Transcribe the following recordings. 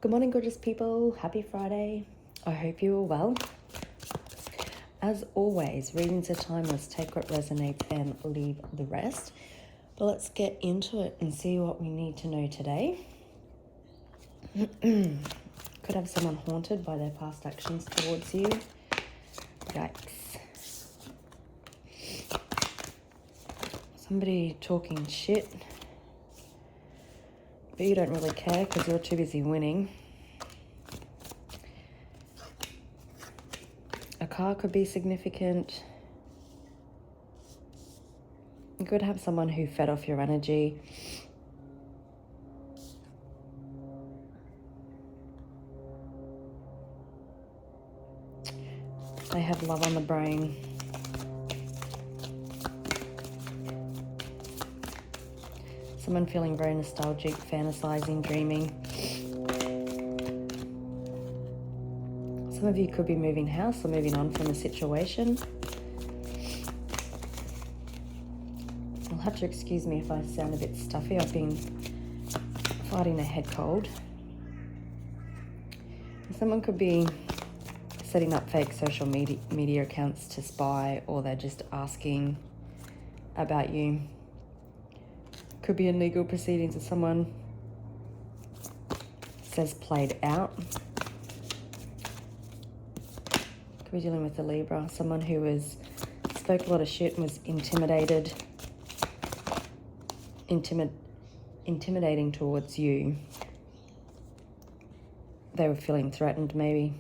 Good morning, gorgeous people. Happy Friday. I hope you are well. As always, readings are timeless. Take what resonates and leave the rest. But let's get into it and see what we need to know today. Could have someone haunted by their past actions towards you. Yikes. Somebody talking shit, but you don't really care because you're too busy winning. A car could be significant. You could have someone who fed off your energy. They have love on the brain. Someone feeling very nostalgic, fantasizing, dreaming. Some of you could be moving house or moving on from a situation. You'll have to excuse me if I sound a bit stuffy. I've been fighting a head cold. Someone could be setting up fake social media accounts to spy, or they're just asking about you. Could be in legal proceedings with someone. Says played out. Could be dealing with a Libra, someone who spoke a lot of shit and was intimidating towards you. They were feeling threatened, maybe.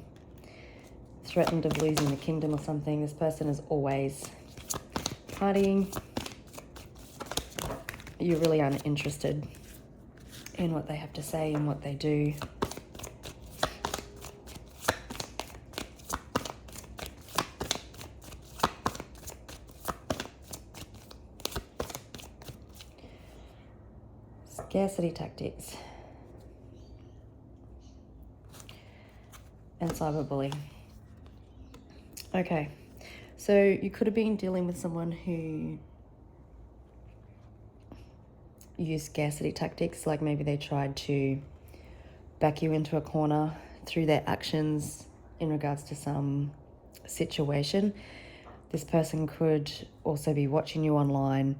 Threatened of losing the kingdom or something. This person is always partying. You're really uninterested in what they have to say and what they do. Scarcity tactics. And cyberbullying. Okay, so you could have been dealing with someone who used scarcity tactics, like maybe they tried to back you into a corner through their actions in regards to some situation. This person could also be watching you online,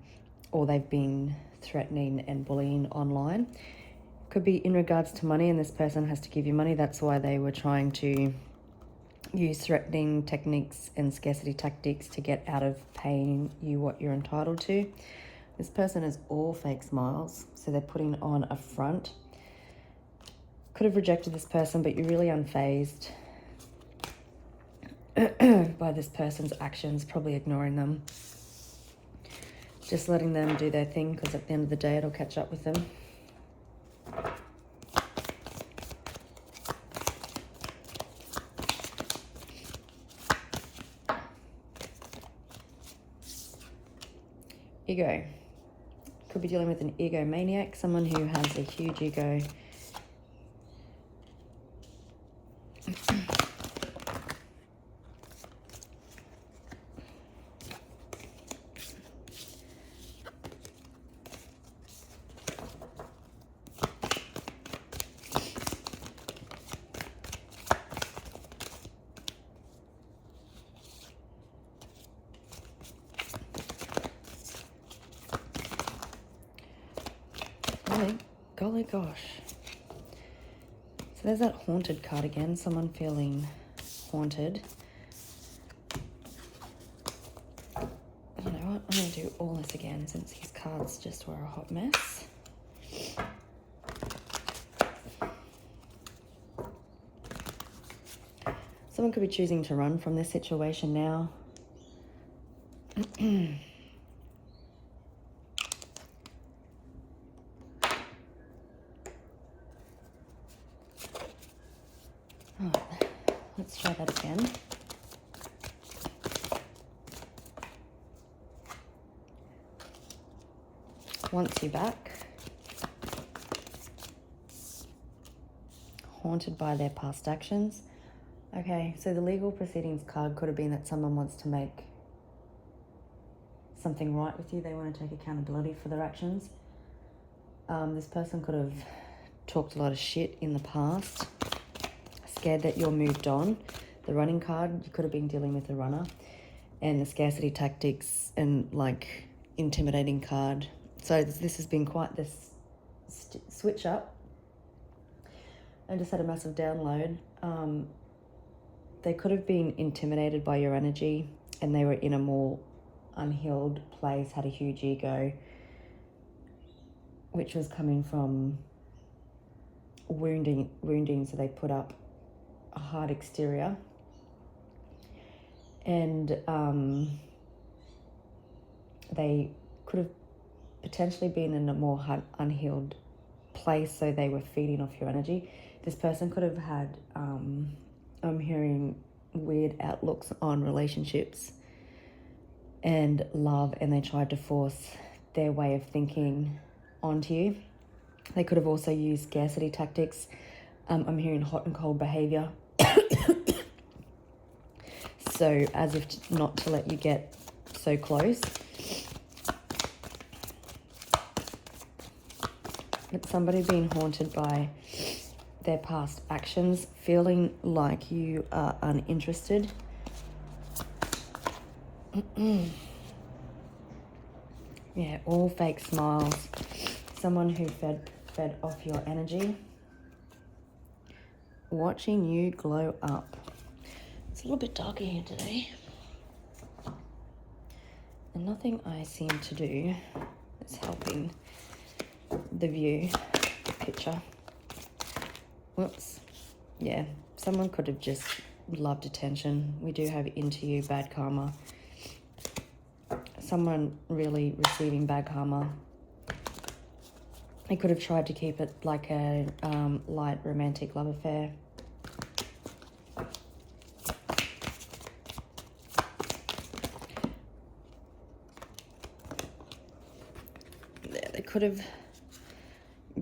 or they've been threatening and bullying online. Could be in regards to money, and this person has to give you money. That's why they were trying to use threatening techniques and scarcity tactics to get out of paying you what you're entitled to. This person is all fake smiles, so they're putting on a front. Could have rejected this person, but you're really unfazed by this person's actions, probably ignoring them. Just letting them do their thing, because at the end of the day, it'll catch up with them. Ego. Could be dealing with an egomaniac, someone who has a huge ego. Golly gosh. So there's that haunted card again, someone feeling haunted. You know what, I'm going to do all this again since these cards just were a hot mess. Someone could be choosing to run from this situation now. Let's try that again. Wants you back. Haunted by their past actions. Okay, so the legal proceedings card could have been that someone wants to make something right with you. They want to take accountability for their actions. This person could have talked a lot of shit in the past, scared that you're moved on. The running card, you could have been dealing with a runner, and the scarcity tactics and like intimidating card. So this has been quite this switch up. I just had a massive download. They could have been intimidated by your energy, and they were in a more unhealed place, had a huge ego, which was coming from wounding, so they put up a hard exterior. And they could have potentially been in a more unhealed place, so they were feeding off your energy. This person could have had, I'm hearing weird outlooks on relationships and love, and they tried to force their way of thinking onto you. They could have also used scarcity tactics. I'm hearing hot and cold behavior. So as if not to let you get so close. But somebody being haunted by their past actions, feeling like you are uninterested. Yeah, all fake smiles. Someone who fed off your energy. Watching you glow up. It's a little bit darker here today. And nothing I seem to do is helping the view, the picture. Whoops. Yeah, someone could have just loved attention. We do have into you, bad karma. Someone really receiving bad karma. They could have tried to keep it like a light romantic love affair. They could have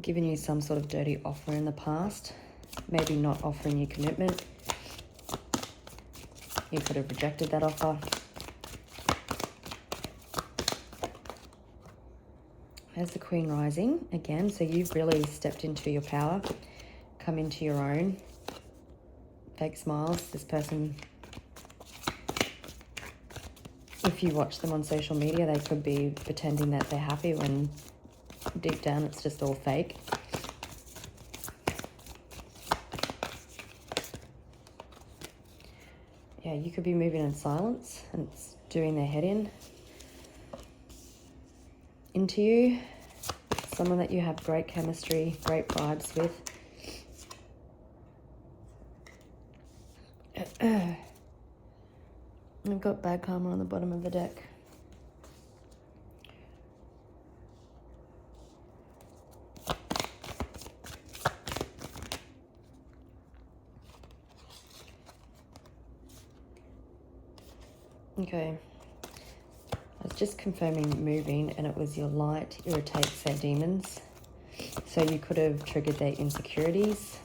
given you some sort of dirty offer in the past, maybe not offering you commitment. You could have rejected that offer. There's the Queen Rising again, so you've really stepped into your power, come into your own. Fake smiles. This person, if you watch them on social media, they could be pretending that they're happy when deep down it's just all fake. Yeah, you could be moving in silence and it's doing their head in. Into you, someone that you have great chemistry, great vibes with. I've got bad karma on the bottom of the deck. Okay. I was just confirming moving, and it was your light irritates their demons. So you could have triggered their insecurities.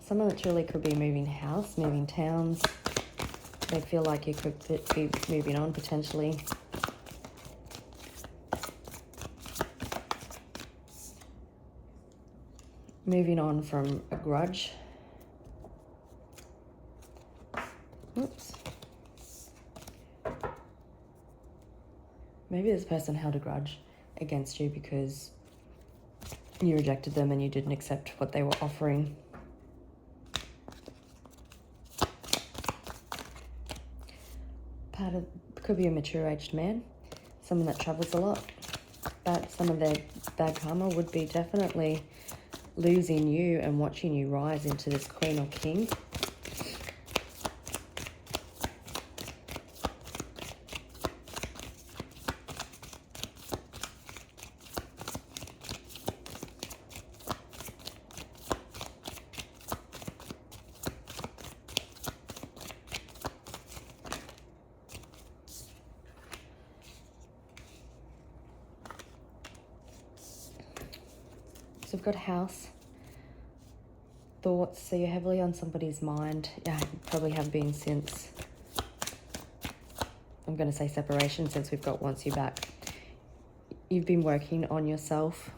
Someone that really could be moving house, moving towns. They feel like you could be moving on potentially. Moving on from a grudge. Oops. Maybe this person held a grudge against you because you rejected them and you didn't accept what they were offering. Could be a mature-aged man, someone that travels a lot. But some of their bad karma would be definitely losing you and watching you rise into this queen or king. So we've got house, thoughts. So you're heavily on somebody's mind. Yeah, you probably have been since, I'm going to say separation, since we've got wants you back. You've been working on yourself.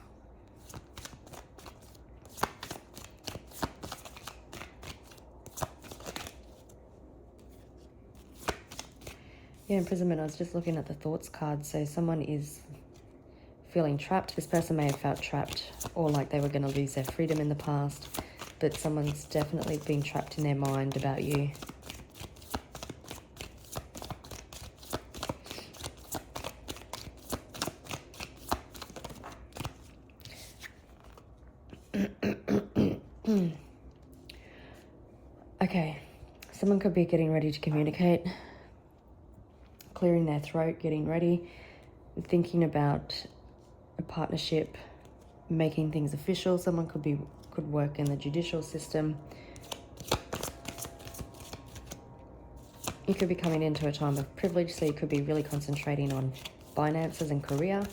Yeah, imprisonment. I was just looking at the thoughts card. So someone is feeling trapped. This person may have felt trapped or like they were going to lose their freedom in the past, but someone's definitely been trapped in their mind about you. Okay, someone could be getting ready to communicate, clearing their throat, getting ready, thinking about a partnership, making things official. Someone could work in the judicial system. You could be coming into a time of privilege, so you could be really concentrating on finances and career.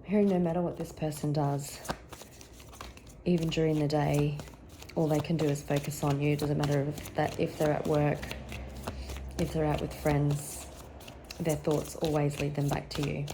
Hearing no matter what this person does, even during the day, all they can do is focus on you. Doesn't matter if they're at work, if they're out with friends, their thoughts always lead them back to you.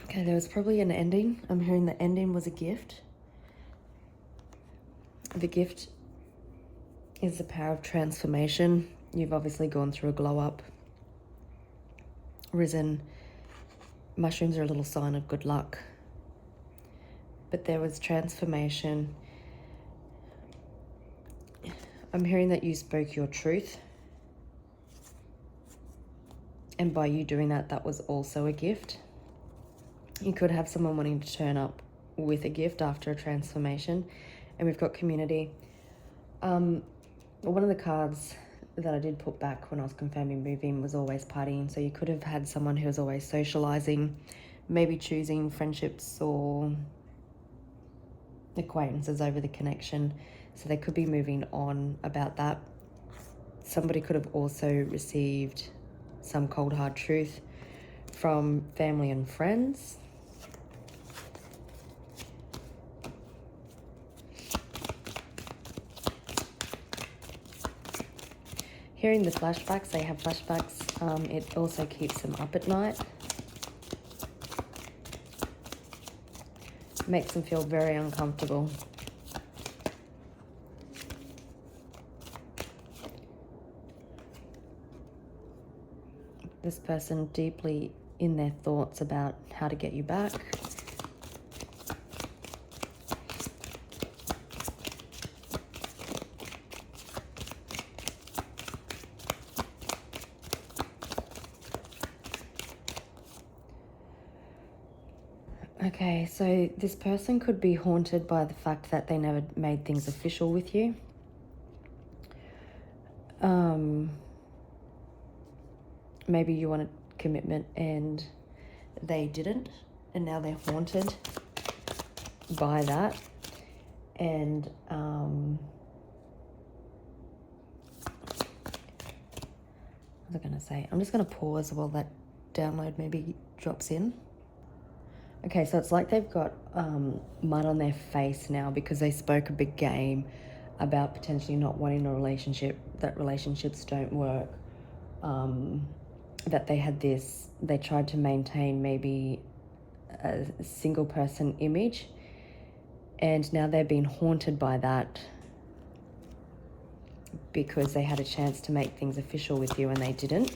Okay, there was probably an ending. I'm hearing the ending was a gift. The gift is the power of transformation. You've obviously gone through a glow up, risen. Mushrooms are a little sign of good luck. But there was transformation. I'm hearing that you spoke your truth. And by you doing that, that was also a gift. You could have someone wanting to turn up with a gift after a transformation. And we've got community. One of the cards that I did put back when I was confirming moving was always partying. So you could have had someone who was always socializing, maybe choosing friendships or acquaintances over the connection. So they could be moving on about that. Somebody could have also received some cold hard truth from family and friends. Hearing the flashbacks, they have flashbacks. It also keeps them up at night. Makes them feel very uncomfortable. This person deeply in their thoughts about how to get you back. Okay, so this person could be haunted by the fact that they never made things official with you. Maybe you wanted commitment and they didn't, and now they're haunted by that. And what was I going to say? I'm just going to pause while that download maybe drops in. Okay, so it's like they've got mud on their face now because they spoke a big game about potentially not wanting a relationship, that relationships don't work, that they tried to maintain maybe a single person image, and now they're being haunted by that because they had a chance to make things official with you and they didn't.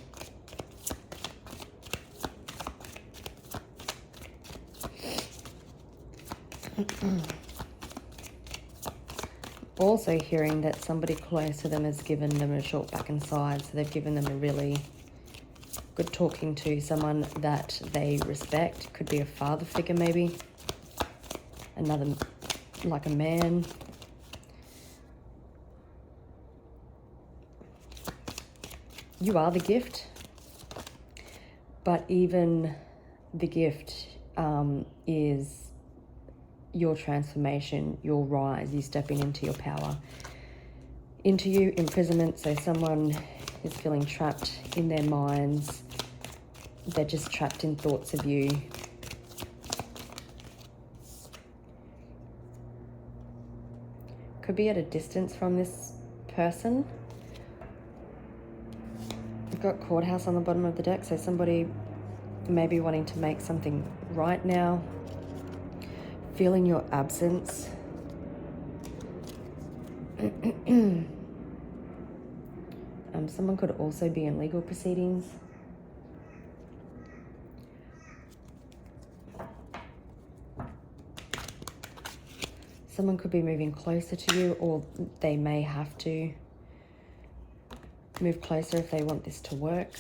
Also also hearing that somebody close to them has given them a short back and side. So they've given them a really good talking to, someone that they respect. Could be a father figure maybe. Another, like a man. You are the gift. But even the gift is your transformation, your rise, you stepping into your power, into you, imprisonment. So someone is feeling trapped in their minds. They're just trapped in thoughts of you. Could be at a distance from this person. We've got courthouse on the bottom of the deck, so somebody may be wanting to make something right now. Feeling your absence. Someone could also be in legal proceedings. Someone could be moving closer to you, or they may have to move closer if they want this to work.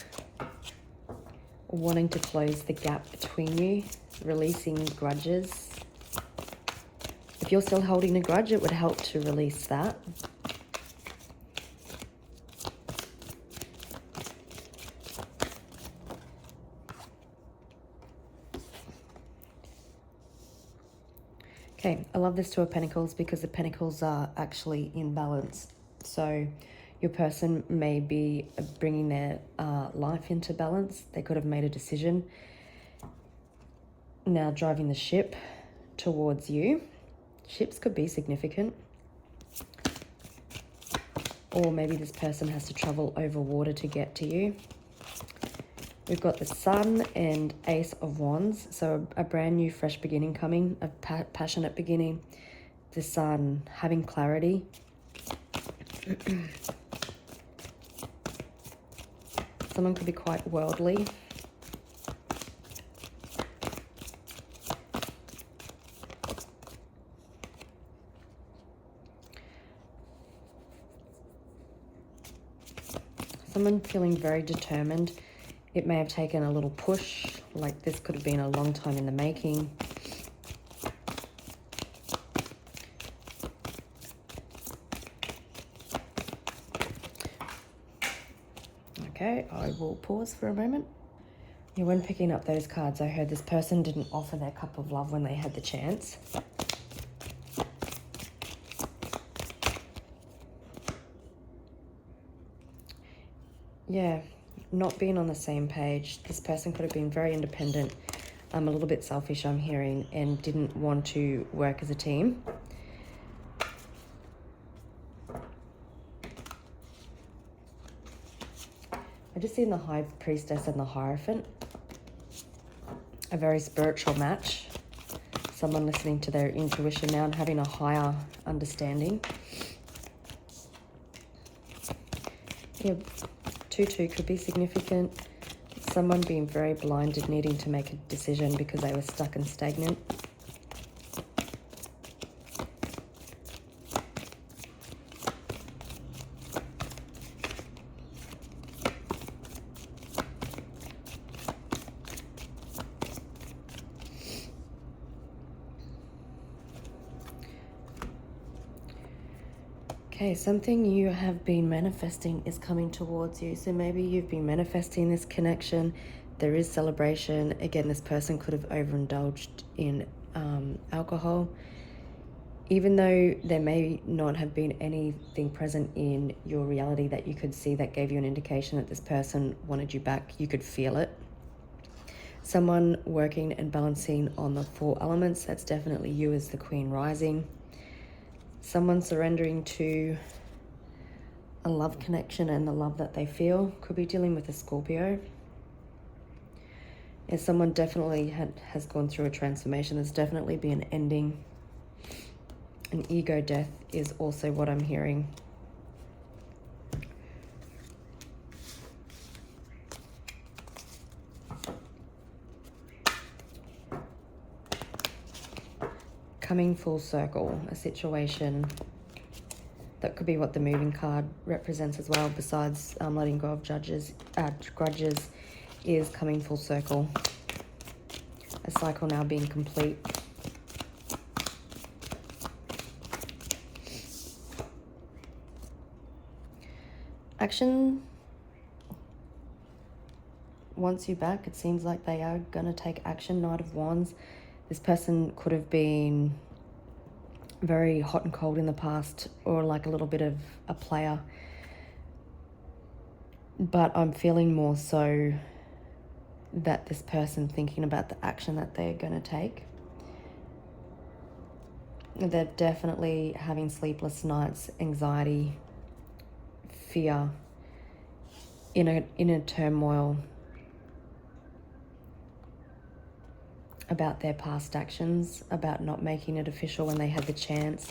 Or wanting to close the gap between you, releasing grudges. If you're still holding a grudge, it would help to release that. Okay, I love this Two of Pentacles because the Pentacles are actually in balance. So your person may be bringing their life into balance. They could have made a decision. Now driving the ship towards you. Ships could be significant. Or maybe this person has to travel over water to get to you. We've got the Sun and Ace of Wands. So a brand new, fresh beginning coming, a passionate beginning. The Sun, having clarity. Someone could be quite worldly. Someone feeling very determined. It may have taken a little push, like this could have been a long time in the making. Okay, I will pause for a moment. Yeah, when picking up those cards, I heard this person didn't offer their cup of love when they had the chance. Yeah, not being on the same page. This person could have been very independent, a little bit selfish, I'm hearing, and didn't want to work as a team. I just seen the High Priestess and the Hierophant. A very spiritual match. Someone listening to their intuition now and having a higher understanding. Yeah, 2-2 could be significant. Someone being very blinded, needing to make a decision because they were stuck and stagnant. Okay, something you have been manifesting is coming towards you. So maybe you've been manifesting this connection. There is celebration. Again, this person could have overindulged in alcohol. Even though there may not have been anything present in your reality that you could see that gave you an indication that this person wanted you back, you could feel it. Someone working and balancing on the 4 elements. That's definitely you as the Queen Rising. Someone surrendering to a love connection and the love that they feel. Could be dealing with a Scorpio. And someone definitely has gone through a transformation. There's definitely been an ending. An ego death is also what I'm hearing. Coming full circle, a situation That could be what the moving card represents as well, besides letting go of grudges, is coming full circle. A cycle now being complete. Action wants you back. It seems like they are going to take action. Knight of Wands. This person could have been very hot and cold in the past, or like a little bit of a player. But I'm feeling more so that this person thinking about the action that they're going to take. They're definitely having sleepless nights, anxiety, fear, inner turmoil about their past actions, about not making it official when they had the chance.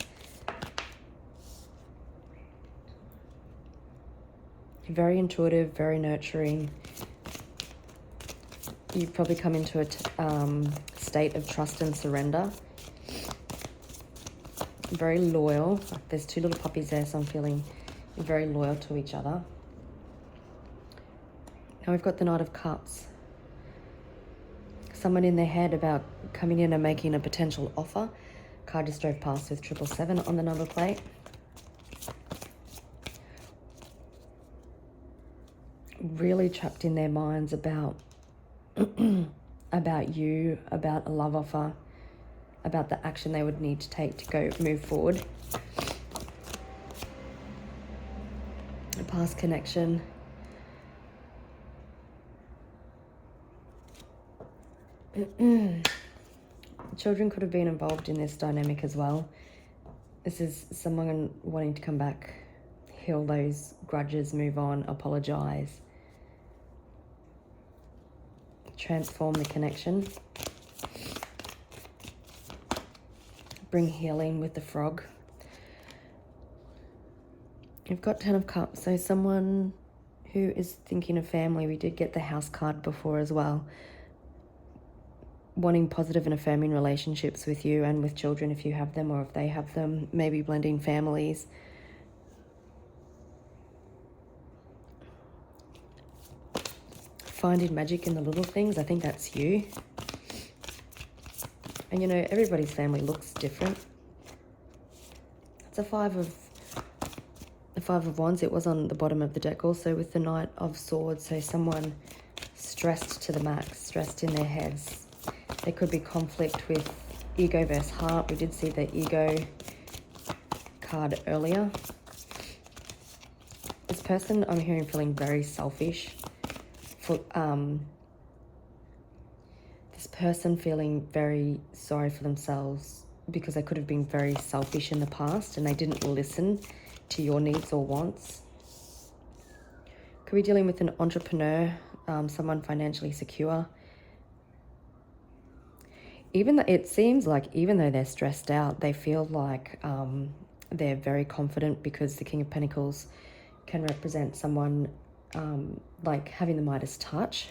Very intuitive, very nurturing. You probably come into a state of trust and surrender. Very loyal. There's two little puppies there, so I'm feeling very loyal to each other. Now we've got the Knight of Cups. Someone in their head about coming in and making a potential offer. Card just drove past with 777 on the number plate. Really trapped in their minds about about you, about a love offer, about the action they would need to take to move forward. A past connection. Children could have been involved in this dynamic as well. This is someone wanting to come back, heal those grudges, move on, apologize, transform the connection, bring healing with the frog. You've got 10 of Cups, so someone who is thinking of family. We did get the House card before as well. Wanting positive and affirming relationships with you and with children if you have them, or if they have them, maybe blending families. Finding magic in the little things. I think that's you. And you know, everybody's family looks different. It's the Five of Wands. It was on the bottom of the deck also with the Knight of Swords. So someone stressed to the max, stressed in their heads. There could be conflict with ego versus heart. We did see the ego card earlier. This person I'm hearing feeling very selfish. This person feeling very sorry for themselves because they could have been very selfish in the past and they didn't listen to your needs or wants. Could be dealing with an entrepreneur, someone financially secure. It seems like even though they're stressed out, they feel like they're very confident, because the King of Pentacles can represent someone like having the Midas touch.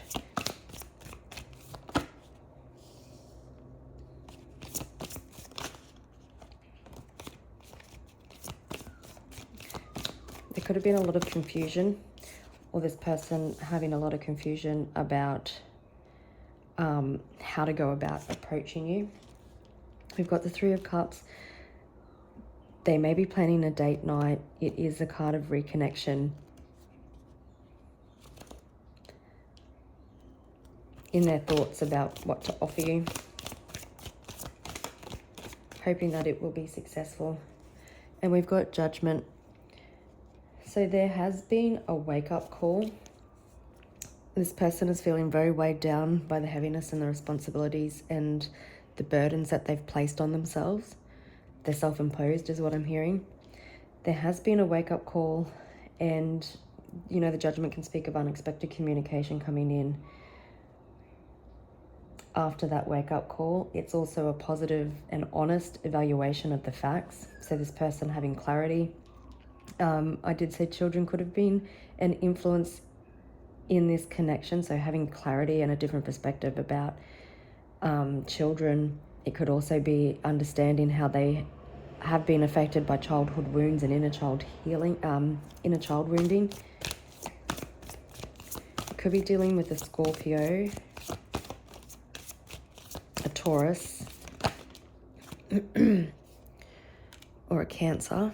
There could have been a lot of confusion, or this person having a lot of confusion about how to go about approaching you. We've got the Three of Cups. They may be planning a date night. It is a card of reconnection. In their thoughts about what to offer you. Hoping that it will be successful. And we've got Judgment. So there has been a wake-up call. This person is feeling very weighed down by the heaviness and the responsibilities and the burdens that they've placed on themselves. They're self-imposed is what I'm hearing. There has been a wake-up call, and you know, the Judgment can speak of unexpected communication coming in. After that wake-up call, it's also a positive and honest evaluation of the facts. So this person having clarity. I did say children could have been an influence in this connection, so having clarity and a different perspective about children. It could also be understanding how they have been affected by childhood wounds and inner child healing, inner child wounding. Could be dealing with a Scorpio, a Taurus, or a Cancer.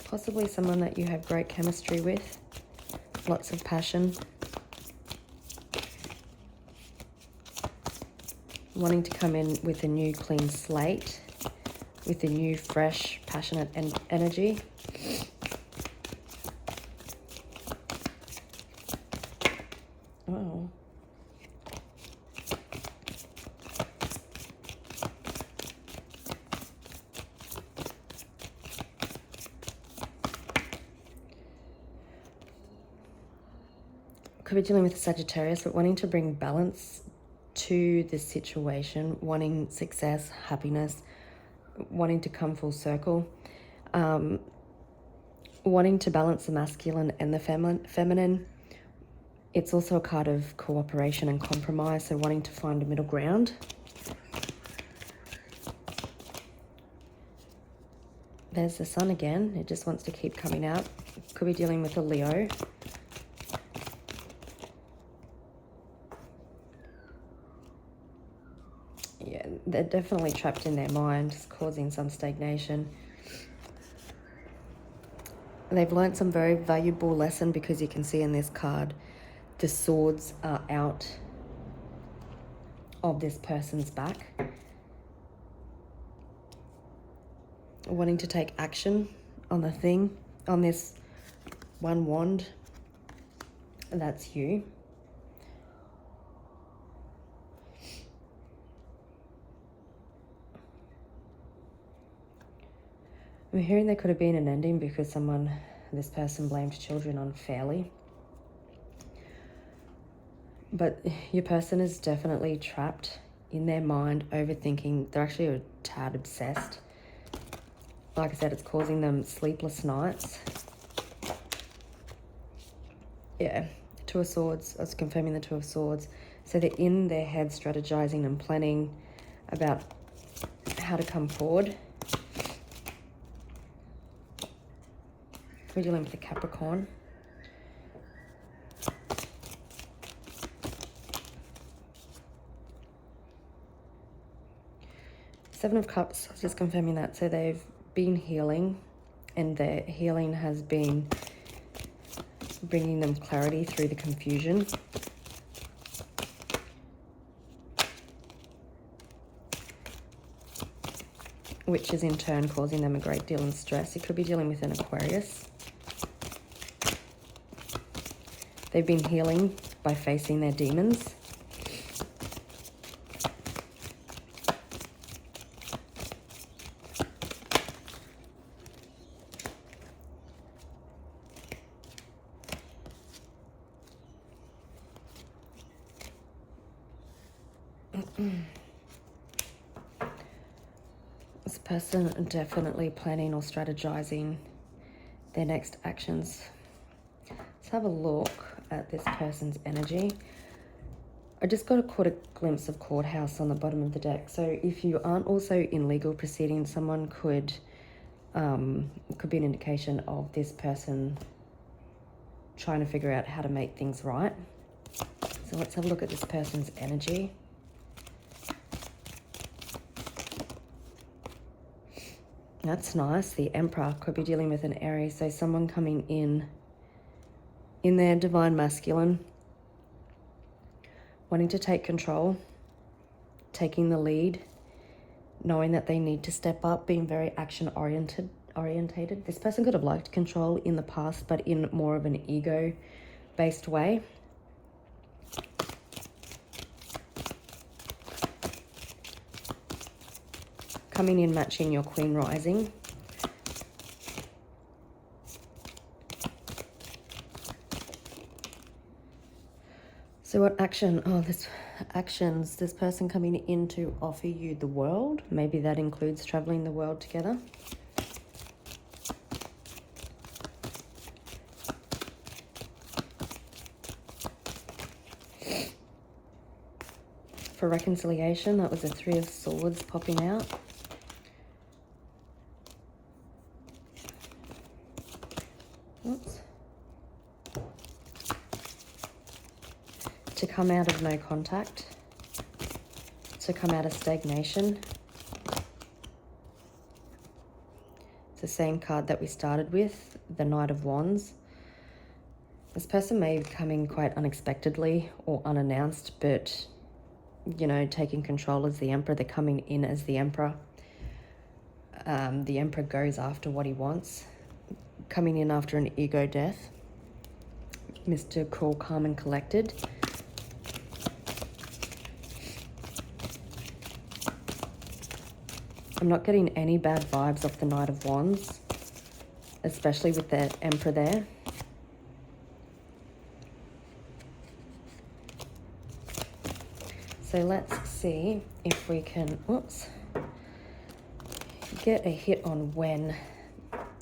Possibly someone that you have great chemistry with, lots of passion. Wanting to come in with a new clean slate, with a new, fresh, passionate energy. Oh. Could be dealing with a Sagittarius, but wanting to bring balance to the situation, wanting success, happiness, wanting to come full circle, wanting to balance the masculine and the feminine. It's also a card of cooperation and compromise, so wanting to find a middle ground. There's the sun again. It just wants to keep coming out. Could be dealing with a Leo. Yeah, they're definitely trapped in their mind, causing some stagnation. They've learned some very valuable lesson, because you can see in this card, the swords are out of this person's back. Wanting to take action on the thing, on this one wand. That's you. I'm hearing there could have been an ending because this person blamed children unfairly. But your person is definitely trapped in their mind, overthinking. They're actually a tad obsessed. Like I said, it's causing them sleepless nights. Yeah, Two of Swords. I was confirming the Two of Swords. So they're in their head strategizing and planning about how to come forward. We're dealing with the Capricorn. Seven of Cups, I was just confirming that. So they've been healing, and their healing has been bringing them clarity through the confusion. Which is in turn causing them a great deal of stress. It could be dealing with an Aquarius. They've been healing by facing their demons. This person definitely planning or strategizing their next actions. Let's have a look at this person's energy. I just got a glimpse of courthouse on the bottom of the deck. So if you aren't also in legal proceedings, someone could be an indication of this person trying to figure out how to make things right. So let's have a look at this person's energy. That's nice. The Emperor could be dealing with an Aries. So someone coming in their divine masculine, wanting to take control, taking the lead, knowing that they need to step up, being very action orientated. This person could have liked control in the past, but in more of an ego-based way. Coming in matching your Queen Rising. So what action? Oh, this actions. This person coming in to offer you the world. Maybe that includes traveling the world together. for reconciliation. That was the Three of Swords popping out. Oops. To come out of no contact. To come out of stagnation. It's the same card that we started with, the Knight of Wands. This person may be coming quite unexpectedly or unannounced, but, you know, taking control as the Emperor. They're coming in as the Emperor. The Emperor goes after what he wants. Coming in after an ego death. Mr. Cool, Calm and Collected. I'm not getting any bad vibes off the Knight of Wands, especially with the Emperor there. So let's see if we can, oops, get a hit on when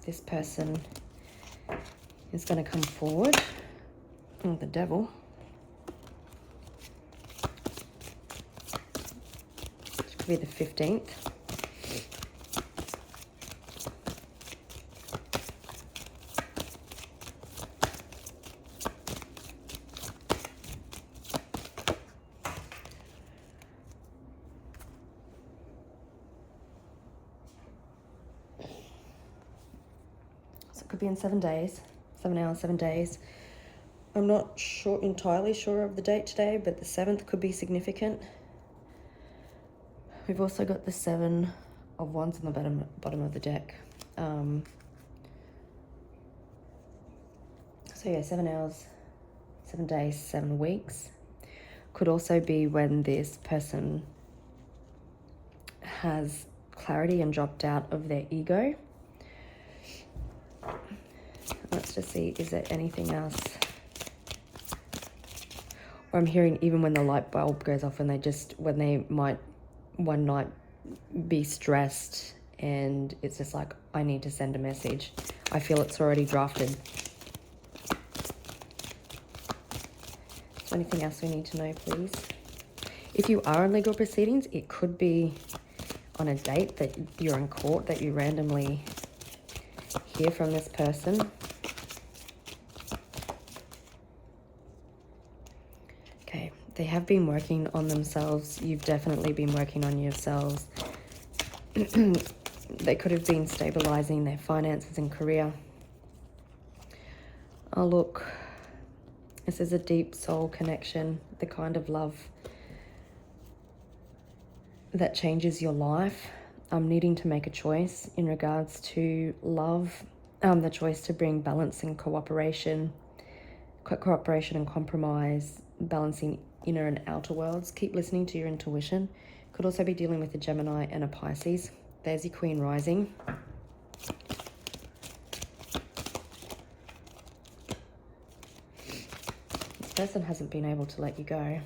this person is going to come forward. Oh, the Devil. Which could be the 15th. Could be in 7 days, 7 hours, 7 days. I'm not entirely sure of the date today, but the 7th could be significant. We've also got the 7 of Wands on the bottom of the deck. So yeah, 7 hours, 7 days, 7 weeks. Could also be when this person has clarity and dropped out of their ego. Let's just see, is there anything else? Or I'm hearing even when the light bulb goes off and when they might one night be stressed and it's just like, I need to send a message. I feel it's already drafted. Is there anything else we need to know, please? If you are in legal proceedings, it could be on a date that you're in court, that you randomly hear from this person. Okay, they have been working on themselves. You've definitely been working on yourselves. They could have been stabilizing their finances and career. Oh, look, this is a deep soul connection, the kind of love that changes your life. I'm needing to make a choice in regards to love, the choice to bring balance and cooperation and compromise, balancing inner and outer worlds. Keep listening to your intuition. Could also be dealing with a Gemini and a Pisces. There's your Queen Rising. This person hasn't been able to let you go.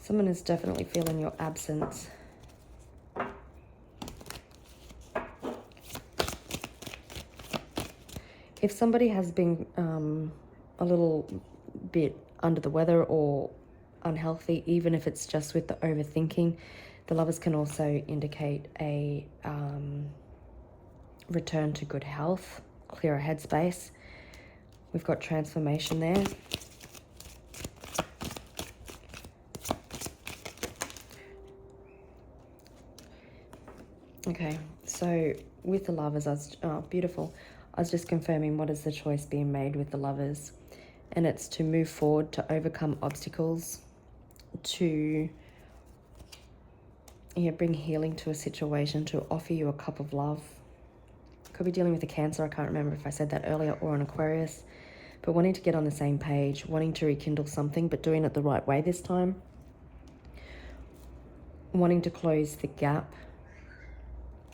Someone is definitely feeling your absence. If somebody has been a little bit under the weather or unhealthy, even if it's just with the overthinking, the Lovers can also indicate a return to good health, clearer headspace. We've got transformation there. Okay, so with the Lovers, beautiful. I was just confirming what is the choice being made with the Lovers. And it's to move forward, to overcome obstacles, to bring healing to a situation, to offer you a cup of love. Could be dealing with a Cancer, I can't remember if I said that earlier, or an Aquarius. But wanting to get on the same page, wanting to rekindle something, but doing it the right way this time. Wanting to close the gap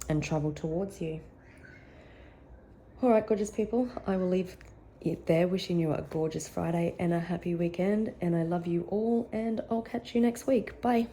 and travel towards you. All right, gorgeous people, I will leave it there, wishing you a gorgeous Friday and a happy weekend, and I love you all, and I'll catch you next week. Bye.